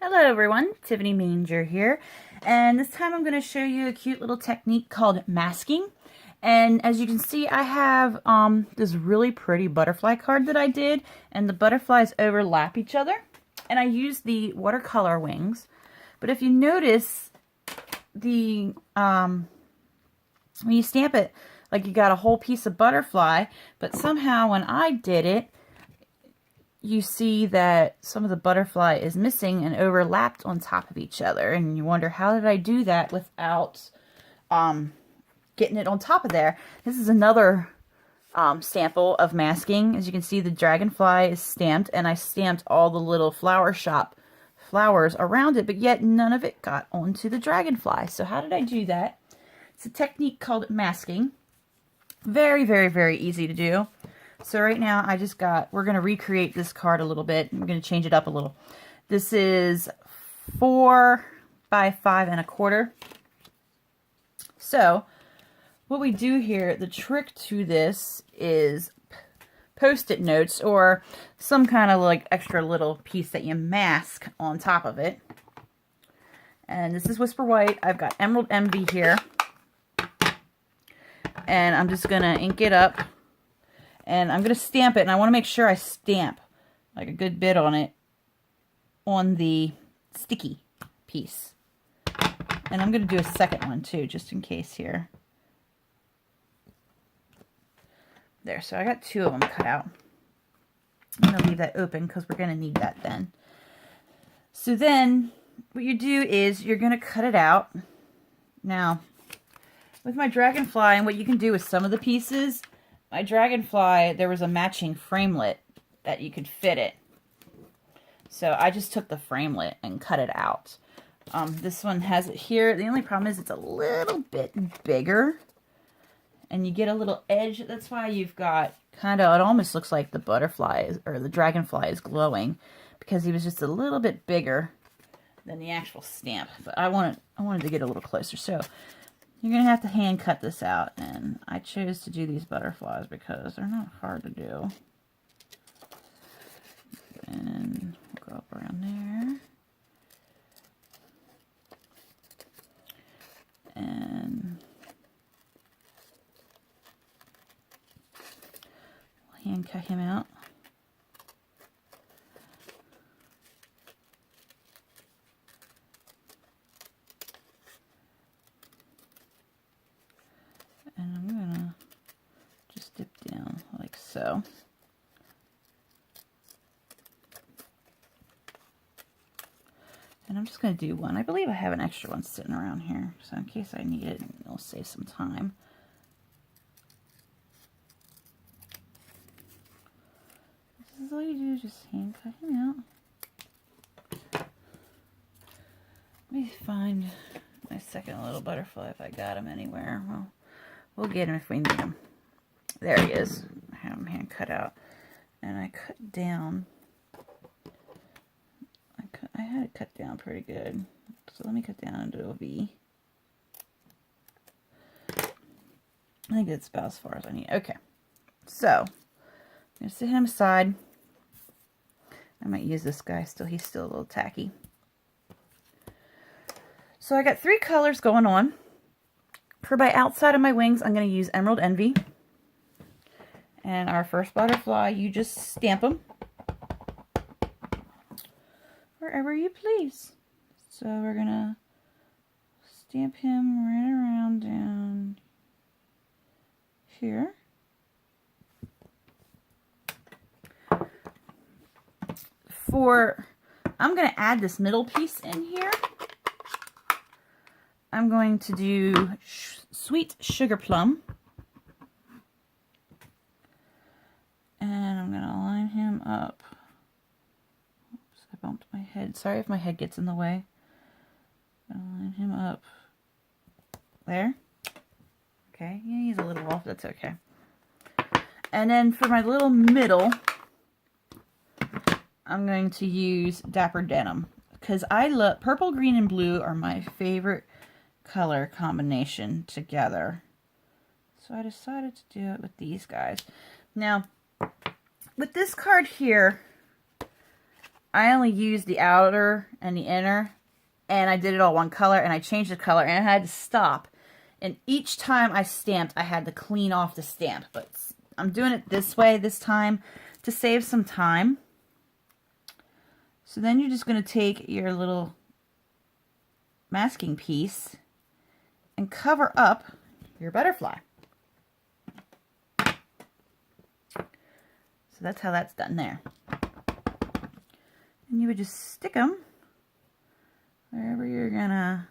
Hello everyone, Tiffany Manger here, and this time I'm going to show you a cute little technique called masking. And as you can see, I have this really pretty butterfly card that I did, and the butterflies overlap each other, and I used the watercolor wings. But if you notice, the when you stamp it, like you got a whole piece of butterfly, but somehow when I did it, you see that some of the butterfly is missing and overlapped on top of each other. And you wonder, how did I do that without getting it on top of there? This is another sample of masking. As you can see, the dragonfly is stamped, and I stamped all the little flower shop flowers around it, but yet none of it got onto the dragonfly. So how did I do that? It's a technique called masking. Very, very, very easy to do. So right now we're going to recreate this card a little bit. I'm going to change it up a little. This is 4 by 5 1/4. So what we do here, the trick to this is Post-it notes or some kind of like extra little piece that you mask on top of it. And this is Whisper White. I've got Emerald Envy here. And I'm just going to ink it up. And I'm going to stamp it, and I want to make sure I stamp like a good bit on it on the sticky piece. And I'm going to do a second one too, just in case here. There, so I got 2 of them cut out. I'm going to leave that open because we're going to need that then. So then what you do is you're going to cut it out. Now, with my dragonfly, and what you can do with some of the pieces, my dragonfly, there was a matching framelit that you could fit it. So I just took the framelit and cut it out. This one has it here. The only problem is it's a little bit bigger. And you get a little edge. That's why you've got kind of, it almost looks like the butterfly or the dragonfly is glowing. Because he was just a little bit bigger than the actual stamp. But I wanted to get a little closer. So you're going to have to hand cut this out, and I chose to do these butterflies because they're not hard to do. And we'll go up around there. And we'll hand cut him out. And I'm going to just dip down like so. And I'm just going to do one. I believe I have an extra one sitting around here, so in case I need it, it'll save some time. This is all you do, just hand cut him out. Let me find my second little butterfly if I got him anywhere. Well, we'll get him if we need him. There he is. I have him hand cut out. And I cut down. I had it cut down pretty good. So let me cut down into a V. I think that's about as far as I need. Okay. So, I'm going to set him aside. I might use this guy still. He's still a little tacky. So I got 3 colors going on. For my outside of my wings, I'm going to use Emerald Envy. And our first butterfly, you just stamp them wherever you please. So we're going to stamp him right around down here. I'm going to add this middle piece in here. I'm going to do Sweet Sugar Plum. And I'm going to line him up. Oops, I bumped my head. Sorry if my head gets in the way. I'm going to line him up there. Okay, yeah, he's a little off. That's okay. And then for my little middle, I'm going to use Dapper Denim. Because I love purple, green, and blue are my favorite color combination together. So I decided to do it with these guys. Now, with this card here, I only used the outer and the inner, and I did it all one color, and I changed the color, and I had to stop. And each time I stamped, I had to clean off the stamp. But I'm doing it this way this time to save some time. So then you're just going to take your little masking piece and cover up your butterfly. So that's how that's done there. And you would just stick them wherever you're gonna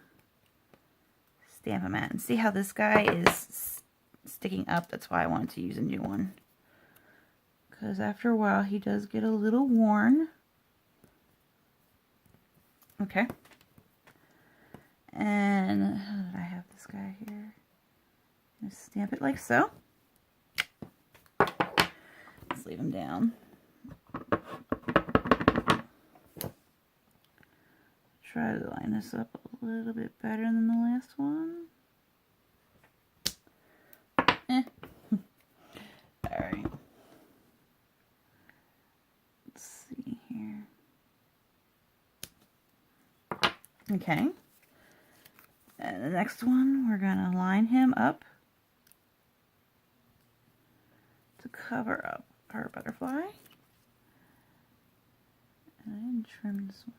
stamp them at. And see how this guy is sticking up? That's why I wanted to use a new one. Because after a while he does get a little worn. Okay. And how did I have this guy here? I'm gonna stamp it like so. Let's leave him down. Try to line this up a little bit better than the last one. Alright. Let's see here. Okay. And the next one, we're going to line him up to cover up our butterfly. And I didn't trim this one.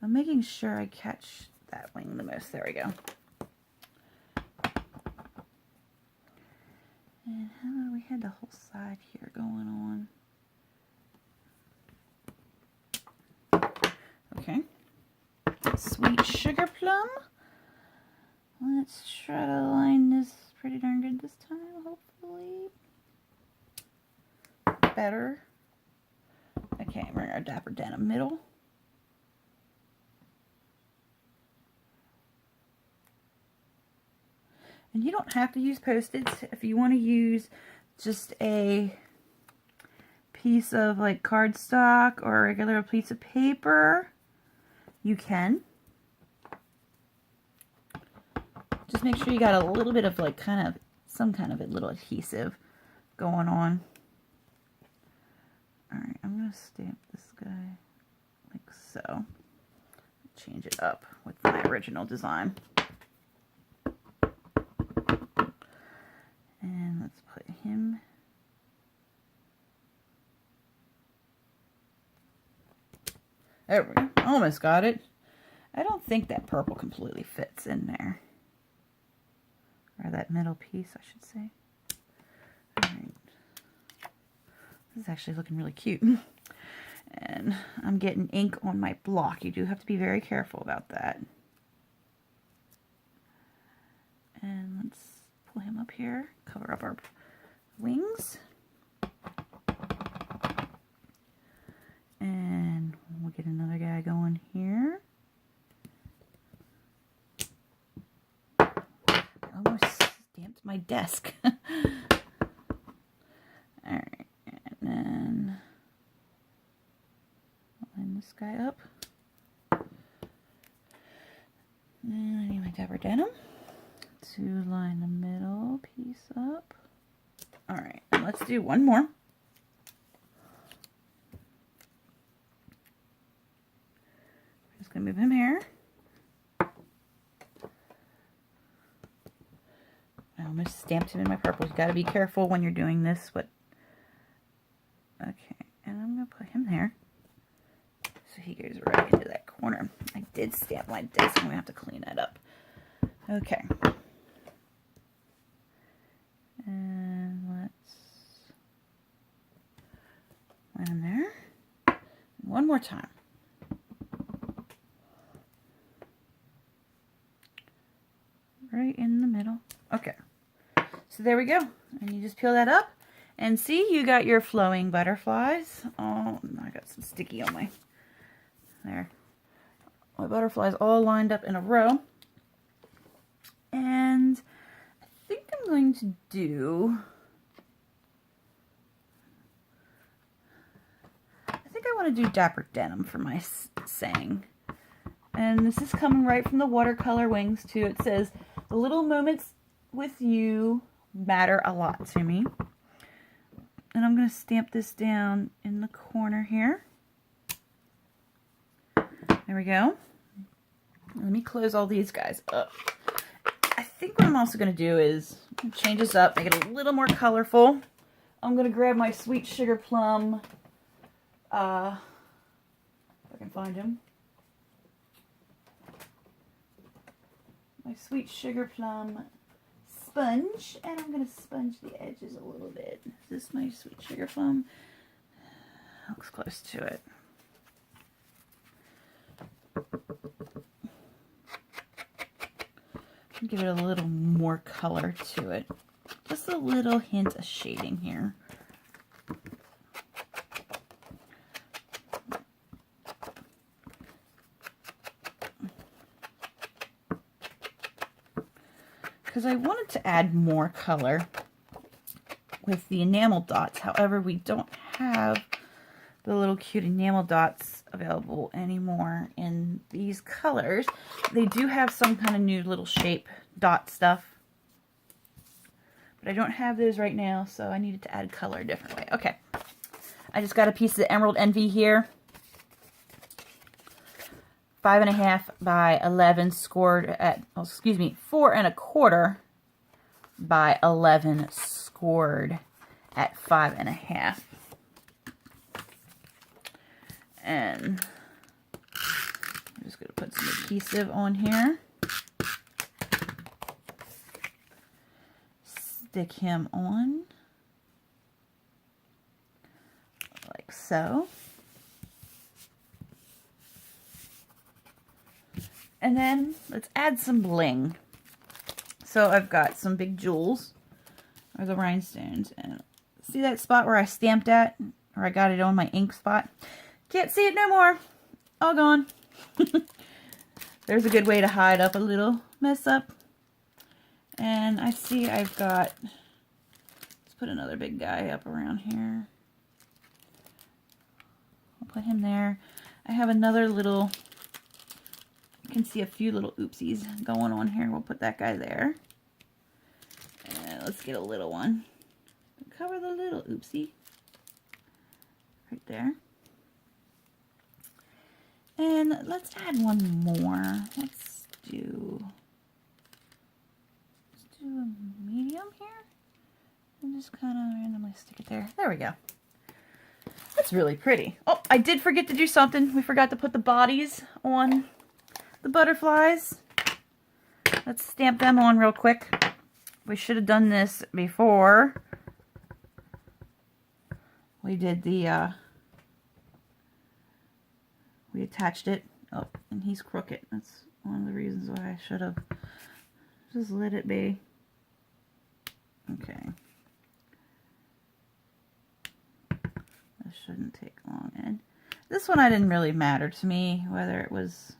I'm making sure I catch that wing the most. There we go. And we had the whole side here going on. Okay. Sweet sugar plum. Let's try to line this pretty darn good this time, hopefully. Better. Okay, we're in our Dapper Denim middle. And you don't have to use Post-its. If you want to use just a piece of like cardstock or a regular piece of paper, you can. Just make sure you got a little bit of like some kind of a little adhesive going on. Alright, I'm going to stamp this guy like so. Change it up with my original design. And let's put him there. We go. Almost got it. I don't think that purple completely fits in there. Or that middle piece, I should say. Alright. This is actually looking really cute. And I'm getting ink on my block. You do have to be very careful about that. And let's pull him up here, cover up our wings. And we'll get another guy going here. I almost stamped my desk. Alright, and then line this guy up. And I need my Dapper Denim to line the middle piece up. Alright, and let's do one more. Just gonna move him here. I almost stamped him in my purple. You gotta be careful when you're doing this. Okay, and I'm gonna put him there. So he goes right into that corner. I did stamp my desk. I'm gonna have to clean that up. Okay. And let's line him there. One more time. Right in the middle. Okay. So there we go. And you just peel that up. And see, you got your flowing butterflies. Oh, I got some sticky on my... There. My butterflies all lined up in a row. And I think I'm going to do... I think I want to do Dapper Denim for my saying. And this is coming right from the watercolor wings too. It says, the little moments with you matter a lot to me. And I'm going to stamp this down in the corner here. There we go. Let me close all these guys up. I think what I'm also going to do is change this up, make it a little more colorful. I'm going to grab my Sweet Sugar Plum, if I can find him. My Sweet Sugar Plum sponge, and I'm going to sponge the edges a little bit. Is this my Sweet Sugar Plum? Looks close to it. Give it a little more color to it. Just a little hint of shading here. Because I wanted to add more color with the enamel dots. However, we don't have the little cute enamel dots available anymore in these colors. They do have some kind of new little shape dot stuff, but I don't have those right now, so I needed to add color a different way. Okay, I just got a piece of Emerald Envy here, 5.5 by 11, scored at, oh, excuse me, 4.25 by 11, scored at 5.5. And I'm just going to put some adhesive on here. Stick him on like so. And then let's add some bling. So I've got some big jewels, or the rhinestones. And see that spot where I stamped at? Or I got it on my ink spot? Can't see it no more. All gone. There's a good way to hide up a little mess up. And I see I've got, let's put another big guy up around here. I'll put him there. I have another little, you can see a few little oopsies going on here. We'll put that guy there. And let's get a little one. Cover the little oopsie. Right there. And let's add one more. Let's do a medium here. And just kind of randomly stick it there. There we go. That's really pretty. Oh, I did forget to do something. We forgot to put the bodies on the butterflies. Let's stamp them on real quick. We should have done this before we did the we attached it. Oh, and he's crooked. That's one of the reasons why I should have just let it be. Okay. This shouldn't take long. And this one, I didn't really matter to me whether it was,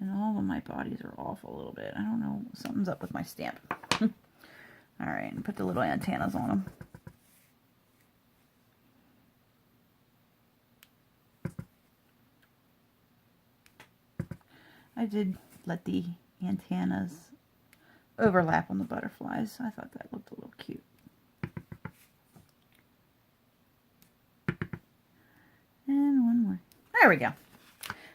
and all of my bodies are off a little bit. I don't know, something's up with my stamp. Alright, and put the little antennas on them. I did let the antennas overlap on the butterflies. I thought that looked a little cute. And one more. There we go.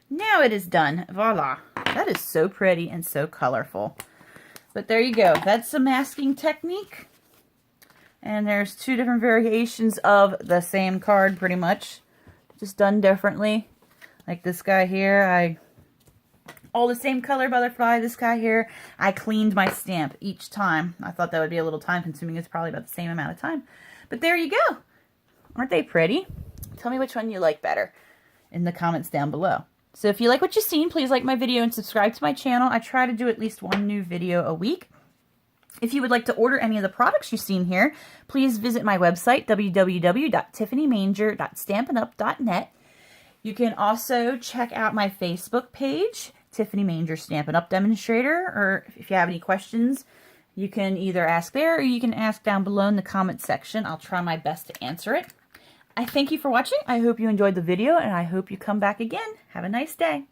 Now it is done. Voila. That is so pretty and so colorful. But there you go. That's a masking technique. And there's two different variations of the same card pretty much. Just done differently. Like this guy here, all the same color butterfly. This guy here, I cleaned my stamp each time. I thought that would be a little time consuming. It's probably about the same amount of time. But there you go. Aren't they pretty? Tell me which one you like better in the comments down below. So if you like what you've seen, please like my video and subscribe to my channel. I try to do at least one new video a week. If you would like to order any of the products you've seen here, please visit my website, www.tiffanymanger.stampinup.net. You can also check out my Facebook page, Tiffany Manger Stampin' Up! Demonstrator, or if you have any questions, you can either ask there or you can ask down below in the comment section. I'll try my best to answer it. I thank you for watching. I hope you enjoyed the video, and I hope you come back again. Have a nice day.